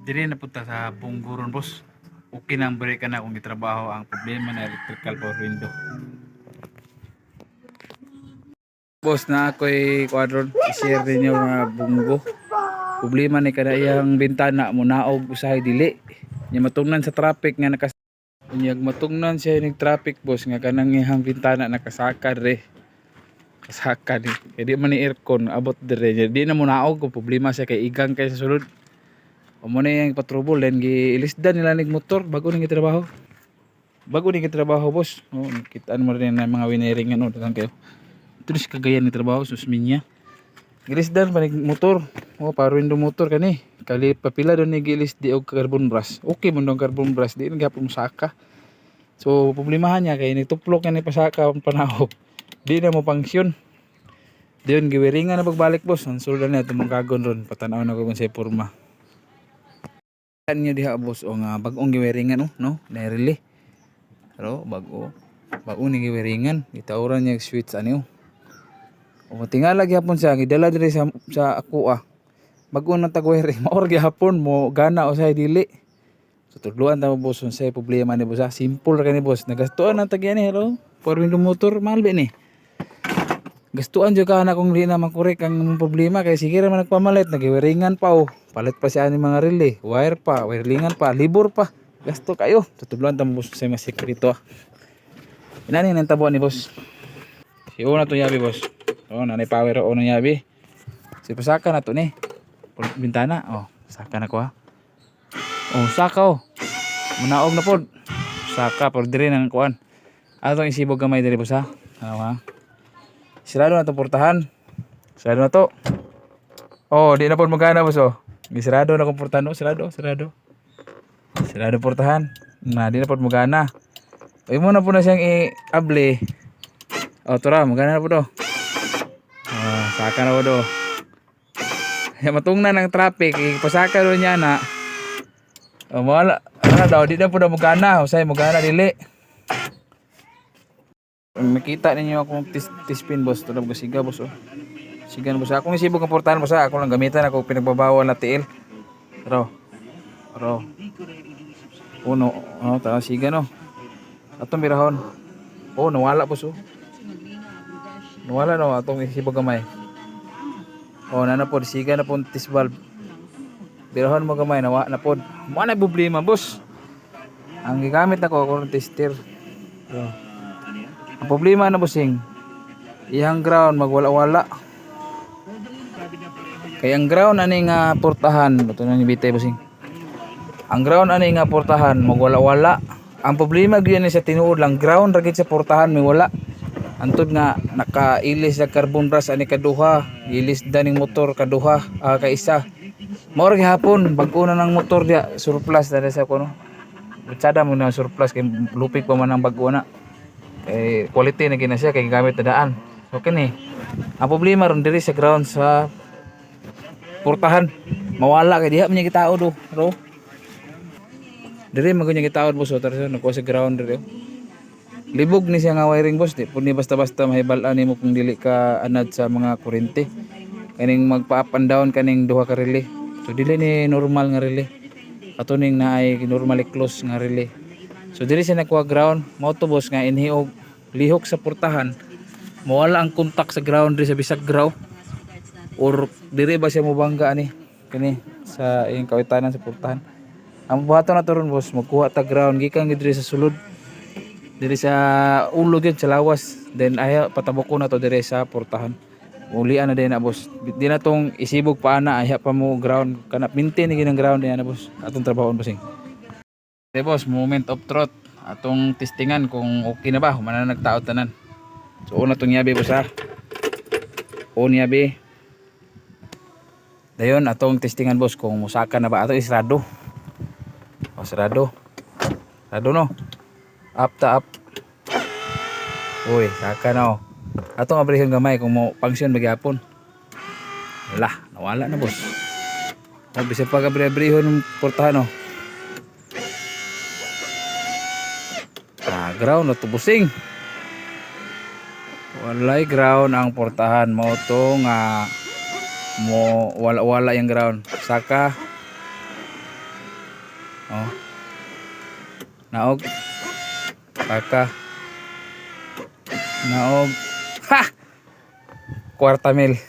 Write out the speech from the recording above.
Dili na punta sa Bungguron boss. Okay nang bari ka na kung gitrabaho ang problema na electrical power window. Boss na ako'y kwadron i-share din yung mga bunggo. Problema ni kada iyang bintana mo naog usahay dili. Nya matungnan sa traffic nga nakas unyag matungnan siya ning traffic boss nga kanang iyang bintana nakasakad re. Kasakad ni. Kaya di man ni aircon abot dire. Di na mo naog kung problema siya kay igang kay sa sulod. O mo na yung patrubol then giilisdan nila ning motor bago ning trabaho. Bago ning trabaho boss. Oh, kitaan mo rin na mga wiring ano dagan kayo. Ito na kagayan ni trabaho susminya. Gilisdan pa ning motor. Oh, para window motor kani. Kali papila doon ni gilis di og carbon brush. Okay man dong carbon brush di gyapon saka. So problemahan niya kay nituplok niya ni pasaka ang panahon. Di na mo pangsyon. Diyon giwiringan na pagbalik boss. Ang suldan na tumong kagon ron patanaw na ko kung sa porma. Kan niya diha boss o nga bag-ong giwiringan no. Nairili. Pero bago ni giwiringan gitawran niya switch ano. O tingala gyapon siya gidala diri sa ako bago nang tagwiring maor gyapon mo gana usay dili. So tudluan ta boss unsay problema ni boss. Simple ra kani boss. Nagastuan ang tagyan ni hello. For window motor mahal ba ni? Gastuan jud ka na kung di na makorek ang problema kay sige ra man nagpamalit nagiwiringan pa palit pa siya ni mga relay, wire pa, wiringan pa, libor pa. Gasto kayo. Tutudluan ta boss sa mga sekreto. Inani nang tabo ni boss. Si una to yabi boss. Oh, nanay power o no yabi. Si pasaka na to ni. Bintana. Oh, saka na ko Oh, saka Munaog na pod. Saka por dire nang kuan. Atong isibog gamay diri boss ha. Sirado na to portahan. Sirado na to. Oh, di na pod magana boss Gisirado na kong portahan sirado. Sirado portahan. Na di na pod magana. Ay mo na po na siyang i-able. Oh, tura, magana na po do. Saka na po do. Matungnan ng traffic, pasaka do niya na. Wala, daw, di na po na magana. Usay, magana dili. Makita ninyo akong tispin boss. Tulad ko siga boss Siga boss. Akong isibog ang portahan boss Ako lang gamitan ako pinagbabawal na tiil. Ro. Uno. Tara siga no. Atong birahon. Nawala boss Nawala no atong isibog gamay. Na pod siga na pod tis valve. Birahon mo gamay nawa na pod. Mo na problema boss. Ang gigamit nako akong tester. Ang problema na bossing. Ihang ground magwala-wala. Kaya ang ground ani nga portahan, ito na ni bitay bossing. Ang ground ani nga portahan magwala-wala. Ang problema gyud ni sa tinuod lang ground ra gid sa portahan may wala. Antod nga nakailis sa carbon brush ani kaduha, ilis daning motor kaduha, kaisa. Mao gihapon bag-o na ng motor dia surplus dali sa kuno. Butsada mo na surplus kay lupig pa man ang bag-o na. Quality na gina siya kay gamit na daan. So kini ang problema ron diri sa ground sa portahan mawala kay diha man gitao do ro diri magunya gitaod boss tarso nako sa ground diri libog ni siya nga wiring boss di pud ni basta-basta mahibal-an nimo kung dili ka anad sa mga kuryente kaning magpa up and down kaning duha ka relay so dili ni normal nga relay katuning naay normally close nga relay so diri siya nakuha ground mao to boss nga inhiog lihok sa portahan mawala ang contact sa ground diri sa bisag ground or diri ba siya mobangga ani kani sa iyang kawitanan sa portahan ang buhaton na to ron boss magkuha ta ground gikan gid diri sa sulod diri sa ulo gyud sa lawas then ay patabok ko na to diri sa portahan ulian na din na boss di na tong isibog pa ana ay pa mo ground kana maintain ni ginang ground na boss atong trabahon bossing boss moment of truth atong testingan kung okay na ba human na nagtaod tanan so una tong yabi boss yabi dayon atong testingan boss kung musaka na ba ato isrado sarado no up ta up uy saka na atong abrihon gamay kung mo function magyapon nawala na boss bisa pa abrihon portahan ground na tubusing walay ground ang portahan mo to nga mo wala yung ground saka Oh. Naog. Paka. Naog. Ha! Kwarta mil.